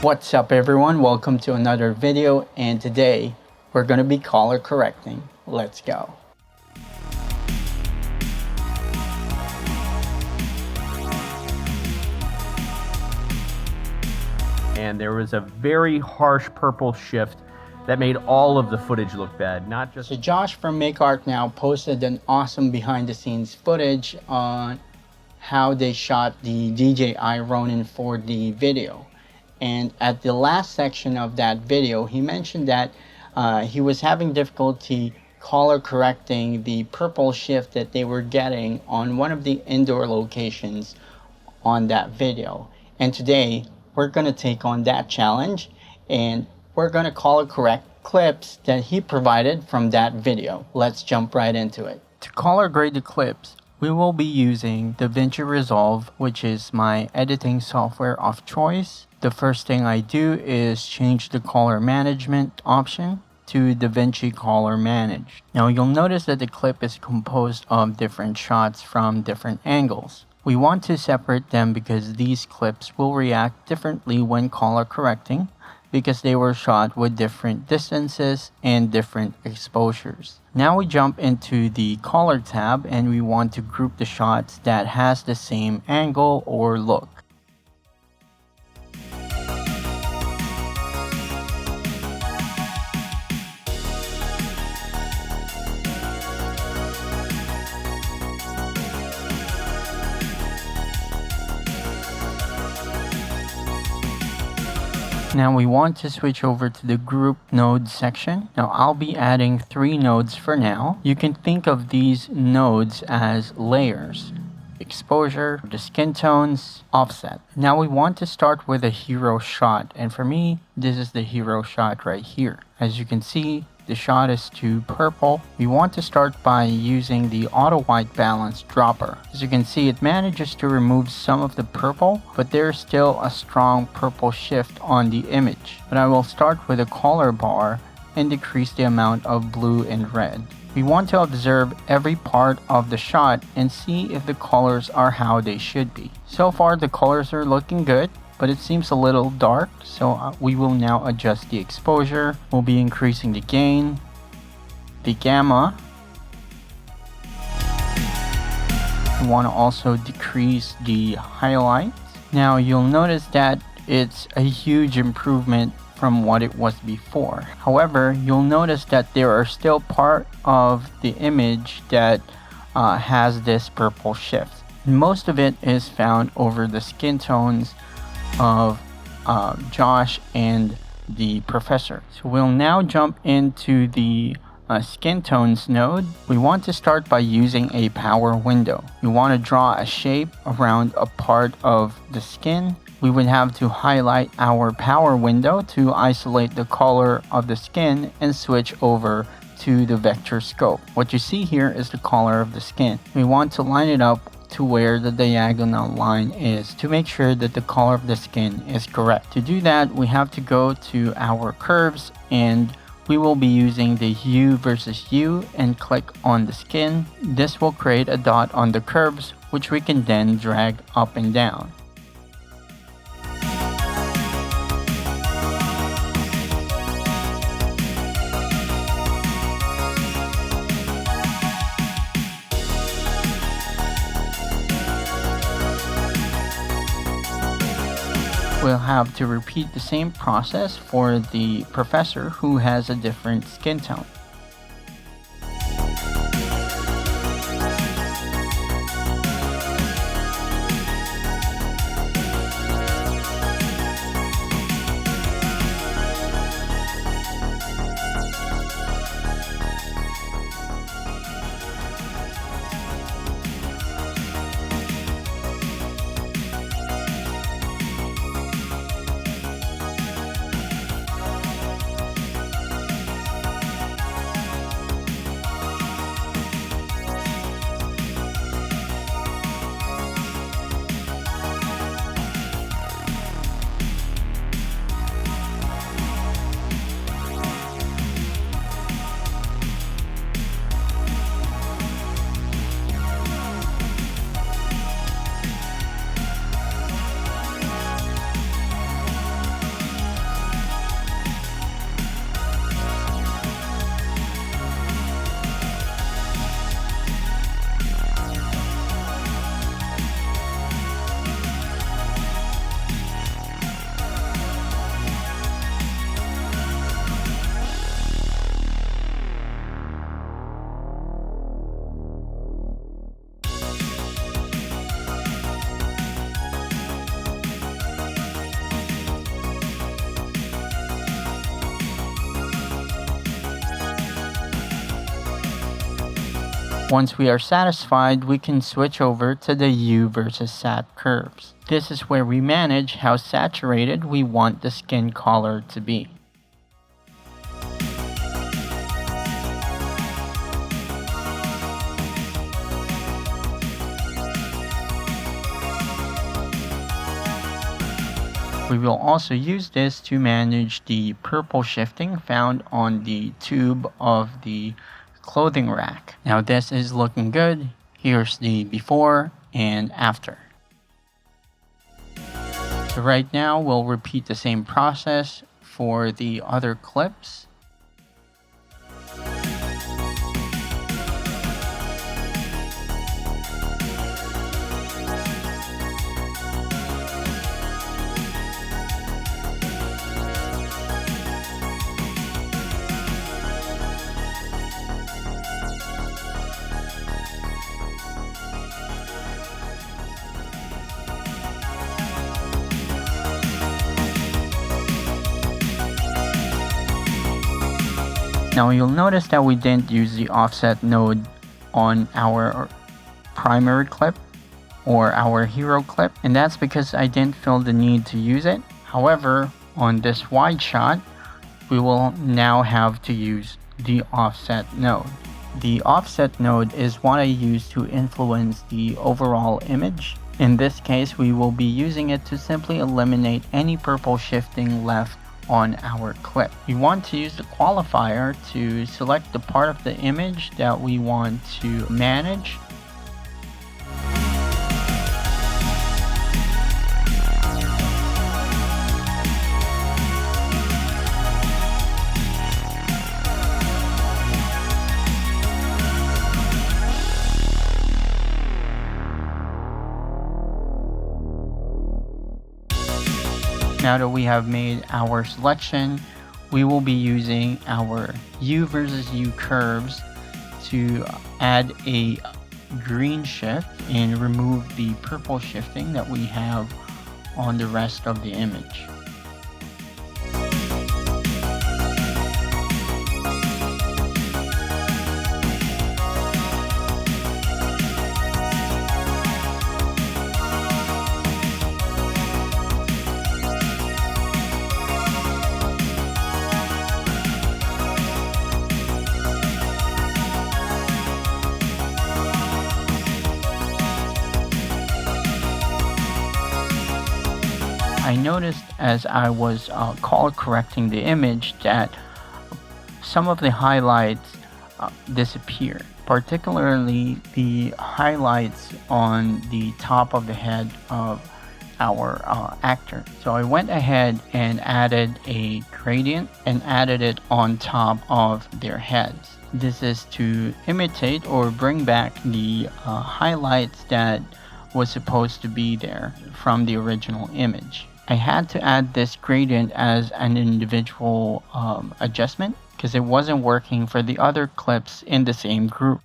What's up everyone, welcome to another video, and today we're going to be color correcting. Let's go. And there was a very harsh purple shift that made all of the footage look bad, not just... So Josh from Make Art Now posted an awesome behind the scenes footage on how they shot the DJI Ronin for the video. And at the last section of that video, he mentioned that he was having difficulty color correcting the purple shift that they were getting on one of the indoor locations on that video. And today we're going to take on that challenge and we're going to color correct clips that he provided from that video. Let's jump right into it. To color grade the clips, we will be using the Vinci Resolve, which is my editing software of choice. The first thing I do is change the color management option to the Vinci Color Manage. Now you'll notice that the clip is composed of different shots from different angles. We want to separate them because these clips will react differently when color correcting because they were shot with different distances and different exposures. Now we jump into the color tab and we want to group the shots that has the same angle or look. Now we want to switch over to the group node section. Now I'll be adding 3 nodes for now. You can think of these nodes as layers: exposure, the skin tones, offset. Now we want to start with a hero shot, and for me this is the hero shot right here. As you can see, the shot is to purple. We want to start by using the auto white balance dropper. As you can see, it manages to remove some of the purple, but there's still a strong purple shift on the image. But I will start with a color bar and decrease the amount of blue and red. We want to observe every part of the shot and see if the colors are how they should be. So far the colors are looking good, but it seems a little dark, so we will now adjust the exposure. We'll be increasing the gain, the gamma. We want to also decrease the highlights. Now you'll notice that it's a huge improvement from what it was before. However, you'll notice that there are still part of the image that has this purple shift. Most of it is found over the skin tones of Josh and the professor. So we'll now jump into the skin tones node. We want to start by using a power window. You want to draw a shape around a part of the skin. We would have to highlight our power window to isolate the color of the skin and switch over to the vector scope. What you see here is the color of the skin. We want to line it up to where the diagonal line is to make sure that the color of the skin is correct. To do that, we have to go to our curves and we will be using the hue versus hue and click on the skin. This will create a dot on the curves, which we can then drag up and down. We'll have to repeat the same process for the professor who has a different skin tone. Once we are satisfied, we can switch over to the U versus sat curves. This is where we manage how saturated we want the skin color to be. We will also use this to manage the purple shifting found on the tube of the clothing rack. Now this is looking good. Here's the before and after. So right now we'll repeat the same process for the other clips. Now you'll notice that we didn't use the offset node on our primary clip or our hero clip, and that's because I didn't feel the need to use it. However, on this wide shot, we will now have to use the offset node. The offset node is what I use to influence the overall image. In this case, we will be using it to simply eliminate any purple shifting left on our clip. We want to use the qualifier to select the part of the image that we want to manage. Now that we have made our selection, we will be using our U versus U curves to add a green shift and remove the purple shifting that we have on the rest of the image. I noticed as I was color correcting the image that some of the highlights disappear, particularly the highlights on the top of the head of our actor. So I went ahead and added a gradient and added it on top of their heads. This is to imitate or bring back the highlights that was supposed to be there from the original image. I had to add this gradient as an individual adjustment because it wasn't working for the other clips in the same group.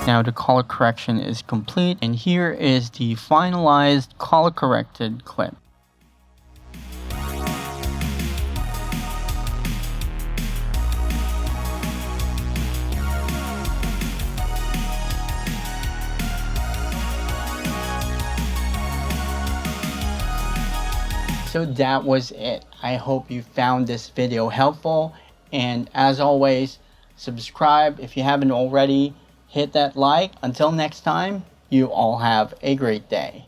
Now the color correction is complete, and here is the finalized color corrected clip. So that was it. I hope you found this video helpful, and as always, subscribe if you haven't already. Hit that like. Until next time, you all have a great day.